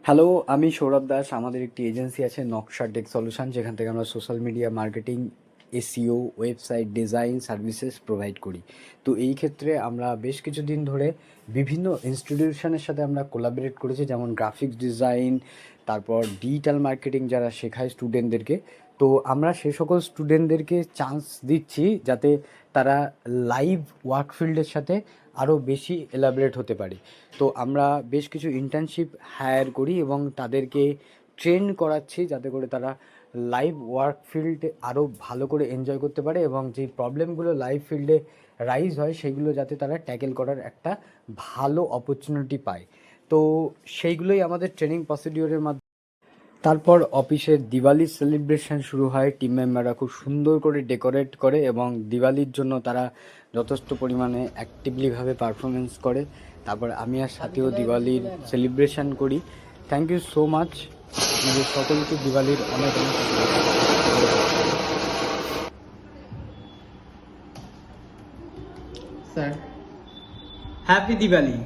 Hello, আমি সৌরভ দাস। আমাদের একটি এজেন্সি আছে নকশা টেক সলিউশন, যেখান থেকে আমরা social media marketing, SEO, website design services provide করি। তো এই ক্ষেত্রে আমরা বেশ কিছুদিন ধরে বিভিন্ন ইনস্টিটিউশনের সাথে আমরা কোলাবরেট করেছি, যেমন গ্রাফিক্স ডিজাইন, তারপর ডিজিটাল মার্কেটিং যারা শেখায় স্টুডেন্টদেরকে। তো আমরা সে সকল স্টুডেন্টদেরকে চান্স দিচ্ছি যাতে তারা লাইভ ওয়ার্ক ফিল্ডের সাথে আরও বেশি এলাবরেট হতে পারে। তো আমরা বেশ কিছু ইন্টার্নশিপ হায়ার করি এবং তাদেরকে ট্রেন করাচ্ছি যাতে করে তারা লাইভ ওয়ার্ক ফিল্ডে আরও ভালো করে এনজয় করতে পারে এবং যেই প্রবলেমগুলো লাইভ ফিল্ডে রাইজ হয় সেগুলো যাতে তারা ট্যাকেল করার একটা ভালো অপরচুনিটি পায়। তো সেইগুলোই আমাদের ট্রেনিং প্রসিডিওরের মাধ্যমে। তারপর অফিসের দিওয়ালি সেলিব্রেশন শুরু হয়। টিম মেম্বাররা খুব সুন্দর করে ডেকোরেট করে এবং দিওয়ালির জন্য তারা যথেষ্ট পরিমাণে অ্যাক্টিভলিভাবে পারফরমেন্স করে। তারপর আমি আর সাথেও দিওয়ালির সেলিব্রেশন করি। Thank you so much. আপনাদের সকলকে দিওয়ালির অনেক অনেক শুভেচ্ছা। Sir, happy Diwali.